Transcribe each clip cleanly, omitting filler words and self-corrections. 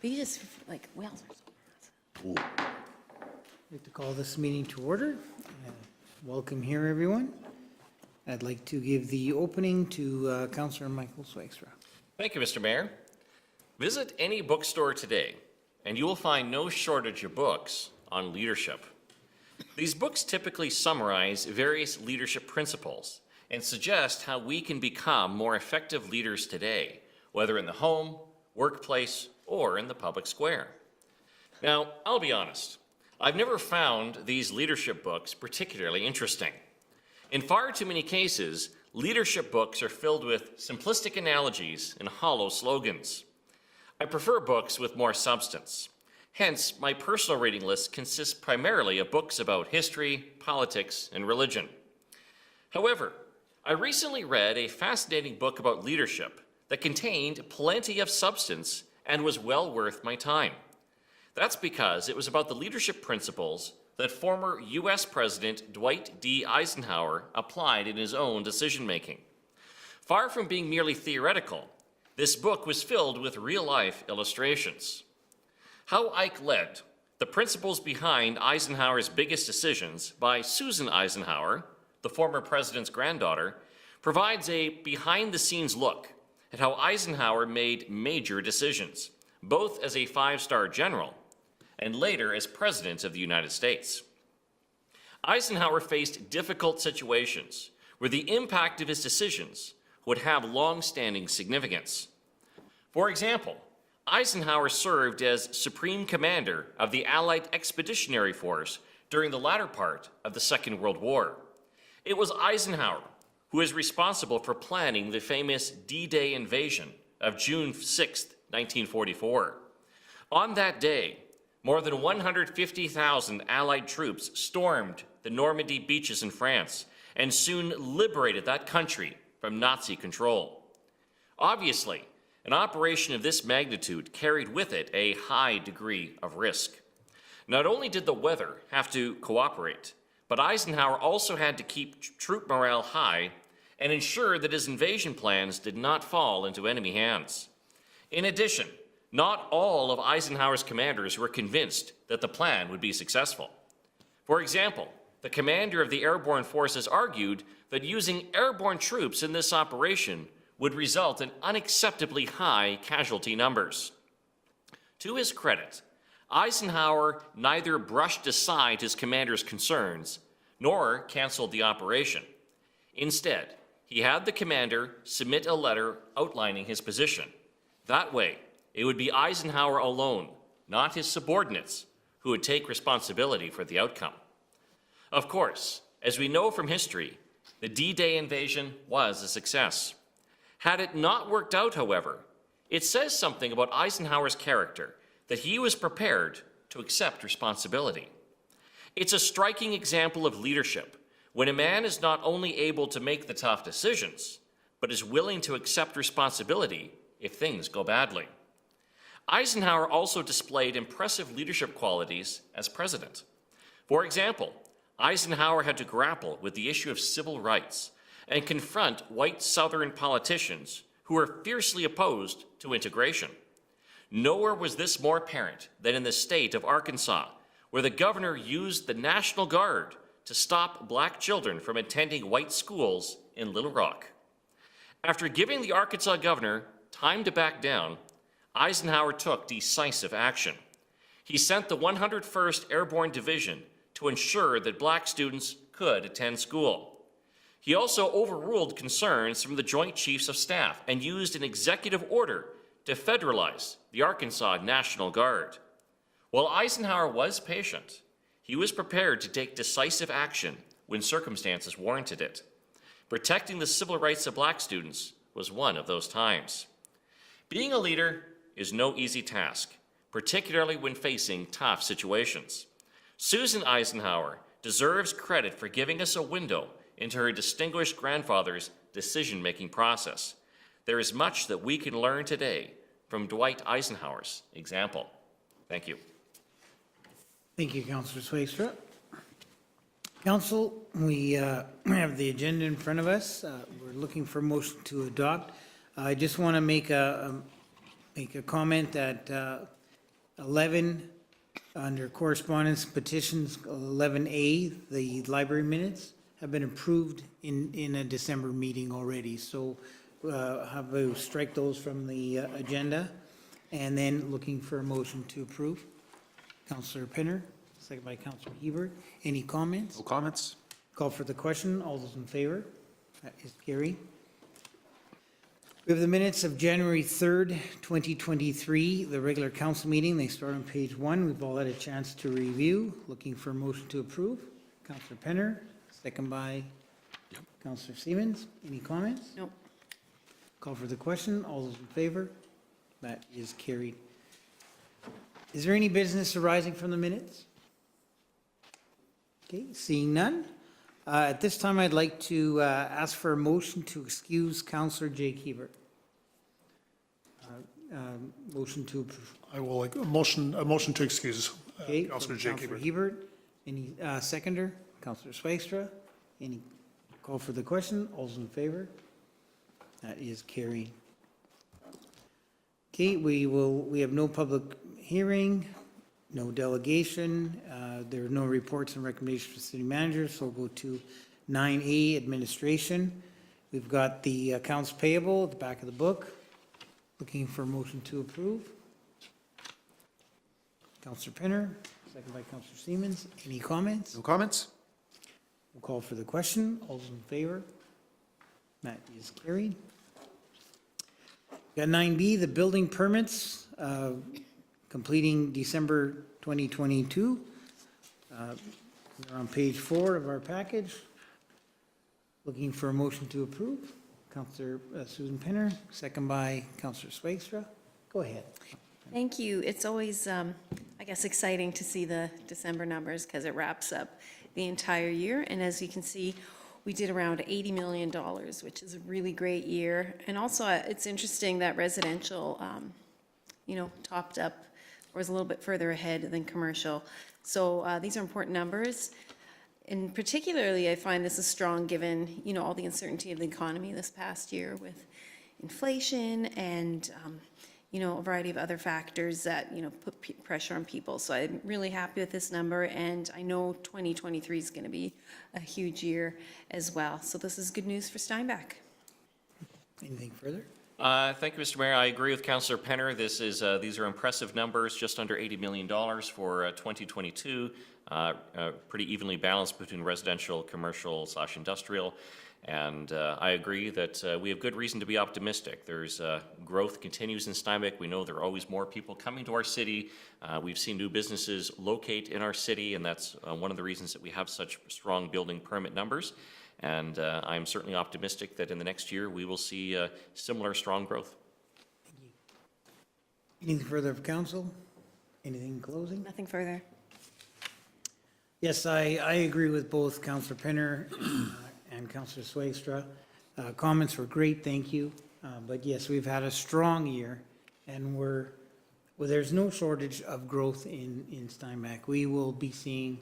But you just, like, whales are so massive. I'd like to call this meeting to order. Welcome here, everyone. I'd like to give the opening to Councillor Michael Zwaagstra. Thank you, Mr. Mayor. Visit any bookstore today, and you will find no shortage of books on leadership. These books typically summarize various leadership principles and suggest how we can become more effective leaders today, whether in the home, workplace, or in the public square. Now, I'll be honest, I've never found these leadership books particularly interesting. In far too many cases, leadership books are filled with simplistic analogies and hollow slogans. I prefer books with more substance. Hence, my personal reading list consists primarily of books about history, politics, and religion. However, I recently read a fascinating book about leadership that contained plenty of substance and was well worth my time. That's because it was about the leadership principles that former U.S. President Dwight D. Eisenhower applied in his own decision-making. Far from being merely theoretical, this book was filled with real-life illustrations. How Ike Led, The Principles Behind Eisenhower's Biggest Decisions by Susan Eisenhower, the former president's granddaughter, provides a behind-the-scenes look at how Eisenhower made major decisions, both as a five-star general and later as President of the United States. Eisenhower faced difficult situations where the impact of his decisions would have long-standing significance. For example, Eisenhower served as Supreme Commander of the Allied Expeditionary Force during the latter part of the Second World War. It was Eisenhower who is responsible for planning the famous D-Day invasion of June 6, 1944. On that day, more than 150,000 Allied troops stormed the Normandy beaches in France and soon liberated that country from Nazi control. Obviously, an operation of this magnitude carried with it a high degree of risk. Not only did the weather have to cooperate, but Eisenhower also had to keep troop morale high and ensure that his invasion plans did not fall into enemy hands. In addition, not all of Eisenhower's commanders were convinced that the plan would be successful. For example, the commander of the airborne forces argued that using airborne troops in this operation would result in unacceptably high casualty numbers. To his credit, Eisenhower neither brushed aside his commander's concerns nor canceled the operation. Instead, he had the commander submit a letter outlining his position. That way, it would be Eisenhower alone, not his subordinates, who would take responsibility for the outcome. Of course, as we know from history, the D-Day invasion was a success. Had it not worked out, however, it says something about Eisenhower's character that he was prepared to accept responsibility. It's a striking example of leadership when a man is not only able to make the tough decisions, but is willing to accept responsibility if things go badly. Eisenhower also displayed impressive leadership qualities as president. For example, Eisenhower had to grapple with the issue of civil rights and confront white Southern politicians who were fiercely opposed to integration. Nowhere was this more apparent than in the state of Arkansas, where the governor used the National Guard to stop black children from attending white schools in Little Rock. After giving the Arkansas governor time to back down, Eisenhower took decisive action. He sent the 101st Airborne Division to ensure that black students could attend school. He also overruled concerns from the Joint Chiefs of Staff and used an executive order to federalize the Arkansas National Guard. While Eisenhower was patient, he was prepared to take decisive action when circumstances warranted it. Protecting the civil rights of black students was one of those times. Being a leader is no easy task, particularly when facing tough situations. Susan Eisenhower deserves credit for giving us a window into her distinguished grandfather's decision-making process. There is much that we can learn today from Dwight Eisenhower's example. Thank you. Thank you, Councillor Zwaagstra. Council, we have the agenda in front of us. We're looking for motion to adopt. I just want to make a comment that 11, under Correspondence Petitions, 11A, the library minutes have been approved in a December meeting already. So have we strike those from the agenda, and then looking for a motion to approve. Councillor Pinner, second by Councillor Hebert. Any comments? No comments? Call for the question. All those in favor? That is carried. We have the minutes of January 3rd, 2023, the regular council meeting. They start on page 1. We've all had a chance to review. Looking for a motion to approve. Councillor Penner, second by Councillor Siemens. Any comments? No. Call for the question. All those in favor? That is carried. Is there any business arising from the minutes? Okay, seeing none. At this time, I'd like to ask for a motion to excuse Councillor Jake Hebert. Motion to approve. I will like a motion to excuse Okay, Councillor from Jake Councillor Hebert. Hebert. Any seconder? Councillor Zwaagstra. Any call for the question? All's in favor? That is carried. Okay, we have no public hearing, no delegation. There are no reports and recommendations for city managers, so we'll go to 9A, administration. We've got the accounts payable at the back of the book. Looking for a motion to approve. Councillor Pinner, second by Councillor Siemens. Any comments? No comments? We'll call for the question. All those in favor? That is carried. Got 9B, the building permits, completing December 2022. They're on page 4 of our package. Looking for a motion to approve. Councillor Susan Pinner, second by Councillor Zwaagstra. Go ahead. Thank you. It's always, I guess, exciting to see the December numbers because it wraps up the entire year. And as you can see, we did around $80 million, which is a really great year. And also, it's interesting that residential, topped up or was a little bit further ahead than commercial. So these are important numbers. And particularly, I find this is strong given, all the uncertainty of the economy this past year with inflation and, a variety of other factors that, put pressure on people. So I'm really happy with this number, and I know 2023 is going to be a huge year as well. So this is good news for Steinbach. Anything further? Thank you, Mr. Mayor. I agree with Councillor Penner. These are impressive numbers, just under $80 million for 2022. Pretty evenly balanced between residential, commercial / industrial. And I agree that we have good reason to be optimistic. There's growth continues in Steinbach. We know there are always more people coming to our city. We've seen new businesses locate in our city, and that's one of the reasons that we have such strong building permit numbers. And I'm certainly optimistic that in the next year we will see similar strong growth. Anything further of council? Anything in closing? Nothing further. Yes, I agree with both Councillor Pinner and Councillor Zwaagstra. Comments were great, thank you. But yes, we've had a strong year, and there's no shortage of growth in Steinbach. We will be seeing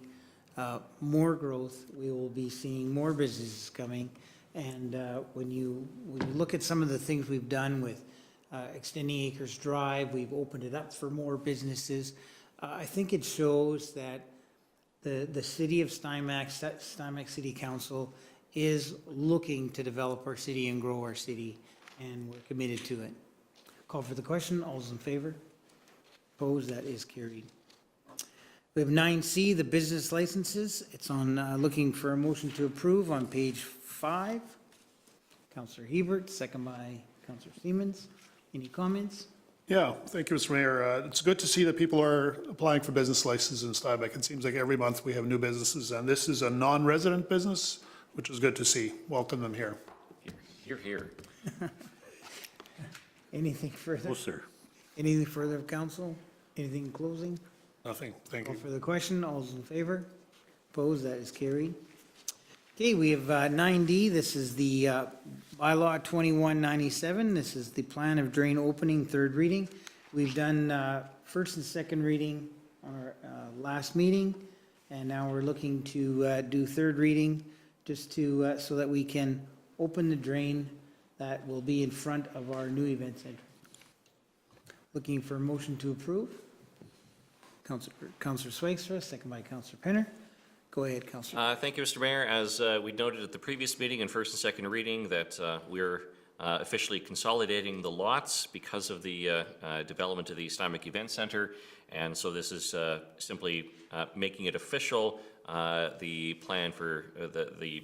more growth. We will be seeing more businesses coming. And when you look at some of the things we've done with extending Acres Drive, we've opened it up for more businesses. I think it shows that the city of Steinbach City Council is looking to develop our city and grow our city, and we're committed to it. Call for the question. All those in favor? Opposed? That is carried. We have 9C, the business licenses. It's on looking for a motion to approve on page 5. Councillor Hebert, second by Councillor Siemens. Any comments? Yeah, thank you, Mr. Mayor. It's good to see that people are applying for business licenses in Steinbach. It seems like every month we have new businesses, and this is a non-resident business, which is good to see. Welcome them here. Here. Anything further? No, sir. Anything further of council? Anything in closing? Nothing. Thank Call you. for the question. All those in favor? Opposed? That is carried. Okay, we have 9D. This is the bylaw 2197. This is the plan of drain opening, third reading. We've done first and second reading on our last meeting, and now we're looking to do third reading just to so that we can open the drain that will be in front of our new event center. Looking for a motion to approve. Councillor Zwaagstra, second by Councillor Penner. Go ahead, Councillor. Thank you, Mr. Mayor. As we noted at the previous meeting in first and second reading, that we're officially consolidating the lots because of the development of the Steinbach Event Center. And so this is simply making it official, the plan for the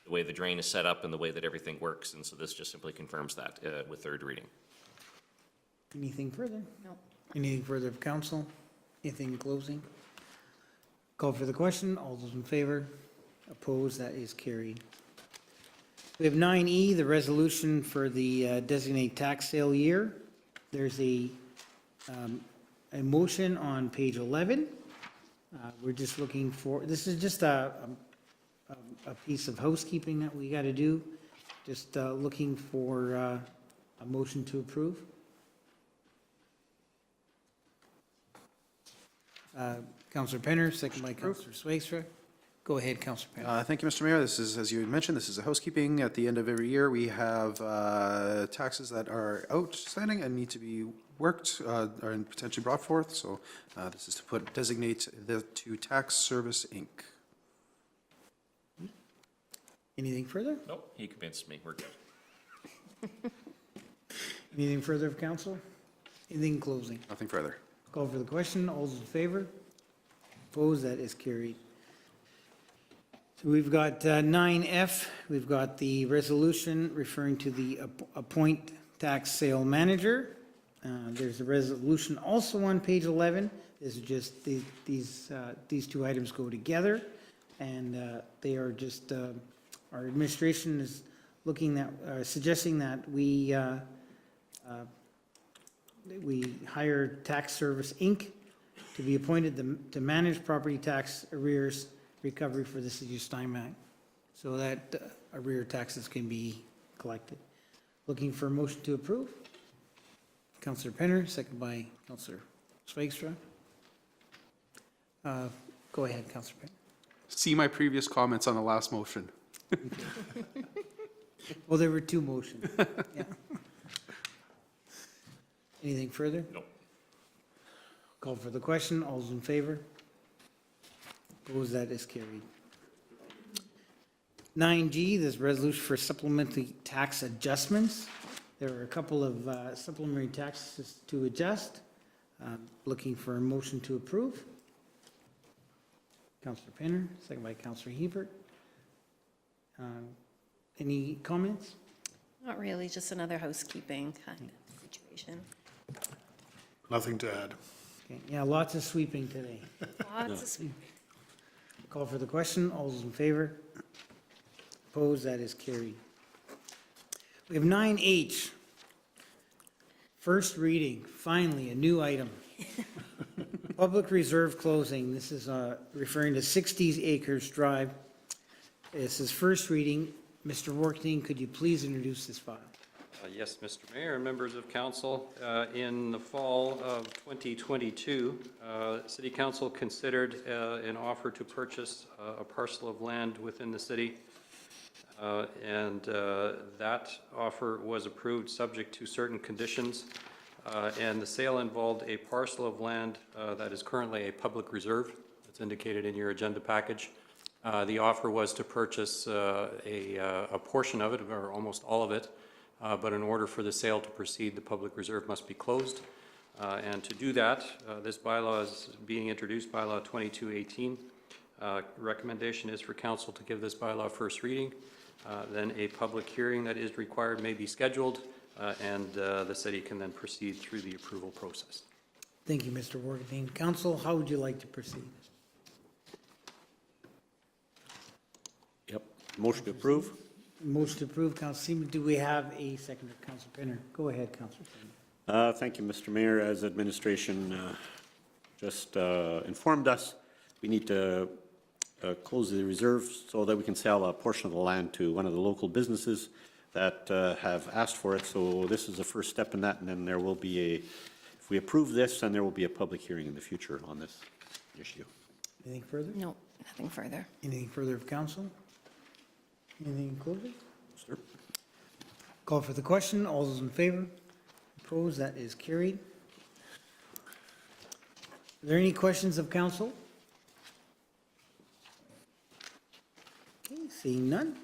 way the drain is set up and the way that everything works. And so this just simply confirms that with third reading. Anything further? No. Anything further of council? Anything in closing? Call for the question. All those in favor? Opposed? That is carried. We have 9E, the resolution for the Designate tax sale year. There's a motion on page 11. We're just looking for, this is just a piece of housekeeping that we got to do. Just looking for a motion to approve. Councillor Penner, second by Councillor Zwaagstra. Go ahead, Councillor Penner. Thank you, Mr. Mayor. This is, as you had mentioned, this is a housekeeping. At the end of every year, we have taxes that are outstanding and need to be worked and potentially brought forth. So this is to designate to Tax Service, Inc. Anything further? Nope, he convinced me. We're good. Anything further of council? Anything in closing? Nothing further. Call for the question. All those in favor? Opposed? That is carried. So we've got 9F. We've got the resolution referring to the Appoint tax sale manager. There's a resolution also on page 11. This is just these two items go together, and they are just our administration is looking at suggesting that we hire Tax Service Inc. to be appointed to manage property tax arrears recovery for the city of Steinbach, so that arrear taxes can be collected. Looking for a motion to approve. Councillor Penner, second by Councillor Zwaagstra. Go ahead, Councillor Penner. See my previous comments on the last motion. Well, there were two motions. Yeah. Anything further? No. Call for the question. All those in favor? Opposed? That is carried. 9G, this resolution for supplemental tax adjustments. There are a couple of supplementary taxes to adjust. Looking for a motion to approve. Councillor Penner, second by Councillor Hebert. Any comments? Not really, just another housekeeping kind of situation. Nothing to add. Okay, yeah, lots of sweeping today. Lots of sweet. Call for the question. All those in favor? Opposed? That is carried. We have 9H. First reading, finally, a new item. Public reserve closing. This is referring to 60 Acres Drive. This is first reading. Mr. Workting, could you please introduce this file? Yes, Mr. Mayor and members of council. In the fall of 2022, City Council considered an offer to purchase a parcel of land within the city. And that offer was approved subject to certain conditions. And the sale involved a parcel of land that is currently a public reserve. It's indicated in your agenda package. The offer was to purchase a portion of it, or almost all of it. But in order for the sale to proceed, the public reserve must be closed. And to do that, this bylaw is being introduced, bylaw 2218. Recommendation is for council to give this bylaw first reading. Then a public hearing that is required may be scheduled, and the city can then proceed through the approval process. Thank you, Mr. Workting. Council, how would you like to proceed? Yep. Motion to approve. Motion to approve, Council Seaman. Do we have a seconder, Council Penner? Go ahead, Council Penner. Thank you, Mr. Mayor. As administration just informed us, we need to close the reserve so that we can sell a portion of the land to one of the local businesses that have asked for it. So this is the first step in that, and then there will be if we approve this, then there will be a public hearing in the future on this issue. Anything further? No, nothing further. Anything further of council? Anything in closing? Sir? Call for the question. All those in favor? Opposed? That is carried. Are there any questions of council? Okay, seeing none.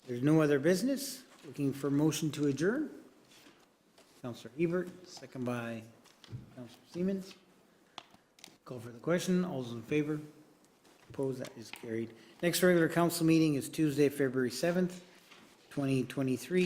There's no other business. Looking for motion to adjourn. Councillor Hebert, second by Councillor Siemens. Call for the question. All those in favor? Opposed? That is carried. Next regular council meeting is Tuesday, February 7th, 2023.